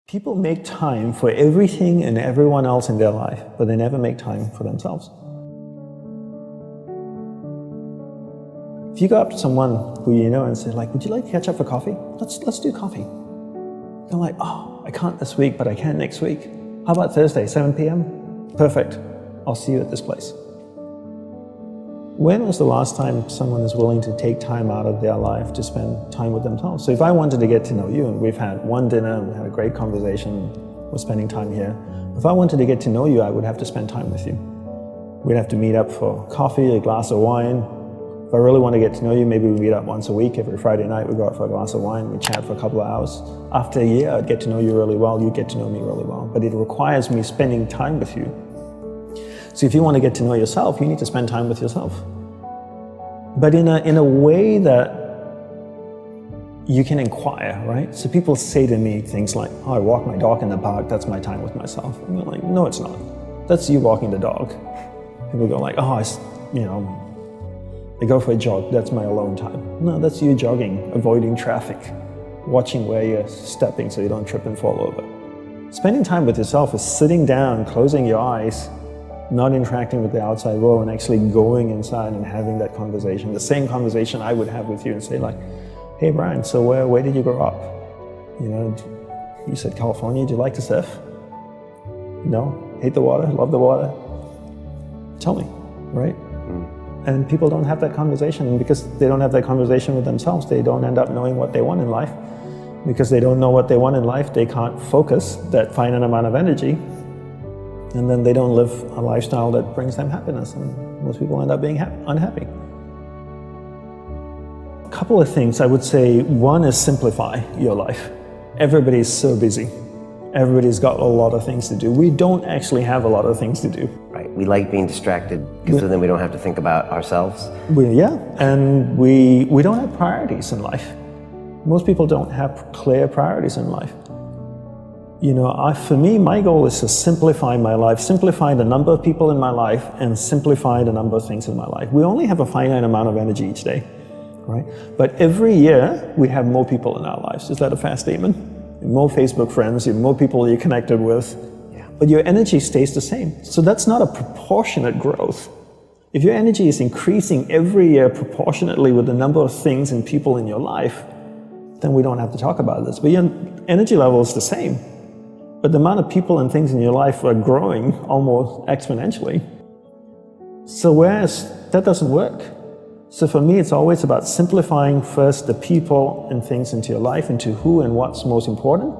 People make time for everything and everyone else in their life, but they never make time for themselves. If you go up to someone who you know and say, like, would you like to catch up for coffee? Let's do coffee. They're like, oh, I can't this week, but I can next week. How about Thursday, 7 p.m.? Perfect. I'll see you at this place. When was the last time someone is willing to take time out of their life to spend time with themselves? So if I wanted to get to know you, and we've had one dinner, and we had a great conversation, we're spending time here. If I wanted to get to know you, I would have to spend time with you. We'd have to meet up for coffee, a glass of wine. If I really want to get to know you, maybe we meet up once a week. Every Friday night, we go out for a glass of wine, we chat for a couple of hours. After a year, I'd get to know you really well, you get to know me really well. But it requires me spending time with you. So if you want to get to know yourself, you need to spend time with yourself. But in a way that you can inquire, right? So people say to me things like, oh, I walk my dog in the park, that's my time with myself. And you're like, no, it's not. That's you walking the dog. People go like, oh, I go for a jog, that's my alone time. No, that's you jogging, avoiding traffic, watching where you're stepping so you don't trip and fall over. Spending time with yourself is sitting down, closing your eyes, not interacting with the outside world, and actually going inside and having that conversation. The same conversation I would have with you and say like, hey Brian, so where did you grow up? You know, you said California, do you like to surf? No? Hate the water? Love the water? Tell me, right? And people don't have that conversation, and because they don't have that conversation with themselves, they don't end up knowing what they want in life. Because they don't know what they want in life, they can't focus that finite amount of energy, and then they don't live a lifestyle that brings them happiness, and most people end up being unhappy. A couple of things I would say. One is simplify your life. Everybody's so busy. Everybody's got a lot of things to do. We don't actually have a lot of things to do. Right, we like being distracted because then we don't have to think about ourselves. And we don't have priorities in life. Most people don't have clear priorities in life. You know, for me, my goal is to simplify my life, simplify the number of people in my life, and simplify the number of things in my life. We only have a finite amount of energy each day, right? But every year, we have more people in our lives. Is that a fair statement? More Facebook friends, more people you're connected with, but your energy stays the same. So that's not a proportionate growth. If your energy is increasing every year proportionately with the number of things and people in your life, then we don't have to talk about this. But your energy level is the same. But the amount of people and things in your life are growing almost exponentially. So whereas that doesn't work. So for me, it's always about simplifying first the people and things into your life, into who and what's most important,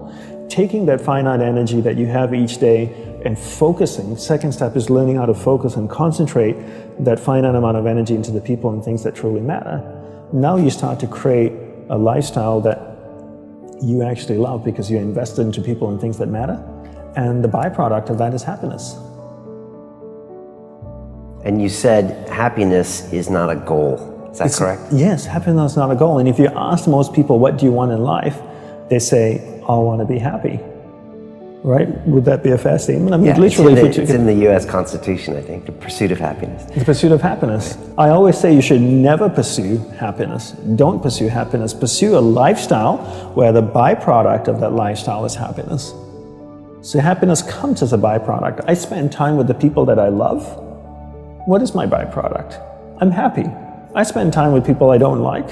taking that finite energy that you have each day and focusing. Second step is learning how to focus and concentrate that finite amount of energy into the people and things that truly matter. Now you start to create a lifestyle that you actually love because you're invested into people and things that matter. And the byproduct of that is happiness. And you said happiness is not a goal. Is that correct? Yes, happiness is not a goal. And if you ask most people, what do you want in life? They say, I want to be happy. Right? Would that be a fair statement? I mean, yeah, literally, it's in the U.S. Constitution, I think, the pursuit of happiness. The pursuit of happiness. Right. I always say you should never pursue happiness. Don't pursue happiness. Pursue a lifestyle where the byproduct of that lifestyle is happiness. So happiness comes as a byproduct. I spend time with the people that I love. What is my byproduct? I'm happy. I spend time with people I don't like.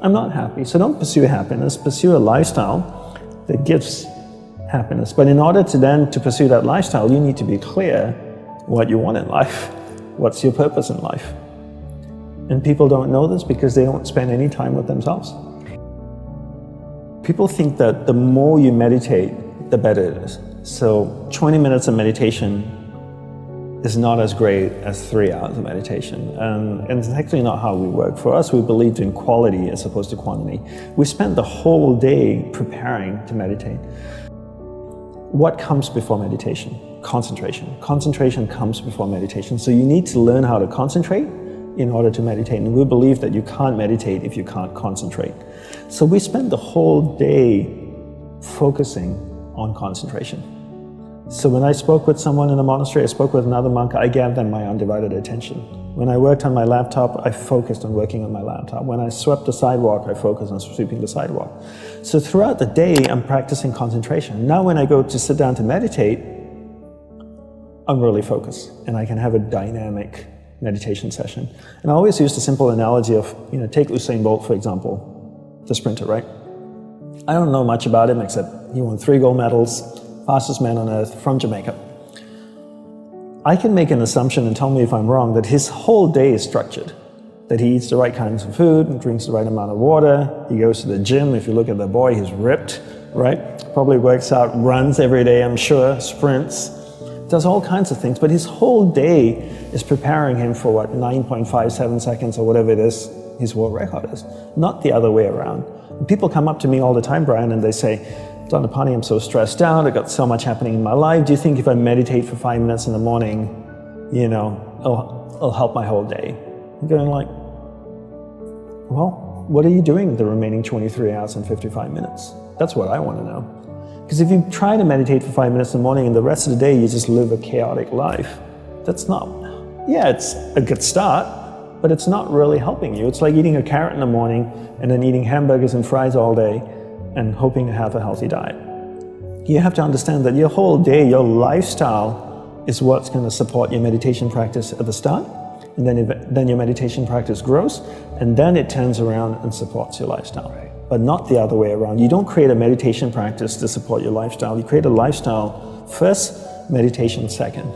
I'm not happy. So don't pursue happiness. Pursue a lifestyle that gives happiness. But in order to pursue that lifestyle, you need to be clear what you want in life. What's your purpose in life? And people don't know this because they don't spend any time with themselves. People think that the more you meditate, the better it is. So 20 minutes of meditation is not as great as 3 hours of meditation. And it's actually not how we work. For us, we believe in quality as opposed to quantity. We spend the whole day preparing to meditate. What comes before meditation? Concentration. Concentration comes before meditation. So you need to learn how to concentrate in order to meditate. And we believe that you can't meditate if you can't concentrate. So we spend the whole day focusing on concentration. So when I spoke with someone in the monastery, I spoke with another monk, I gave them my undivided attention. When I worked on my laptop, I focused on working on my laptop. When I swept the sidewalk, I focused on sweeping the sidewalk. So throughout the day, I'm practicing concentration. Now when I go to sit down to meditate, I'm really focused and I can have a dynamic meditation session. And I always use the simple analogy of, take Usain Bolt, for example, the sprinter, right? I don't know much about him except he won 3 gold medals, fastest man on earth from Jamaica. I can make an assumption and tell me if I'm wrong that his whole day is structured, that he eats the right kinds of food and drinks the right amount of water. He goes to the gym. If you look at the boy, he's ripped, right? Probably works out, runs every day, I'm sure, sprints, does all kinds of things. But his whole day is preparing him for 9.57 seconds or whatever it is his world record is, not the other way around. And people come up to me all the time, Brian, and they say, Dandapani, I'm so stressed out, I've got so much happening in my life. Do you think if I meditate for 5 minutes in the morning, it'll help my whole day? I'm going like, well, what are you doing the remaining 23 hours and 55 minutes? That's what I want to know. Because if you try to meditate for 5 minutes in the morning and the rest of the day you just live a chaotic life, that's not, it's a good start, but it's not really helping you. It's like eating a carrot in the morning and then eating hamburgers and fries all day and hoping to have a healthy diet. You have to understand that your whole day, your lifestyle is what's going to support your meditation practice at the start, and then your meditation practice grows, and then it turns around and supports your lifestyle. Right. But not the other way around. You don't create a meditation practice to support your lifestyle. You create a lifestyle first, meditation second.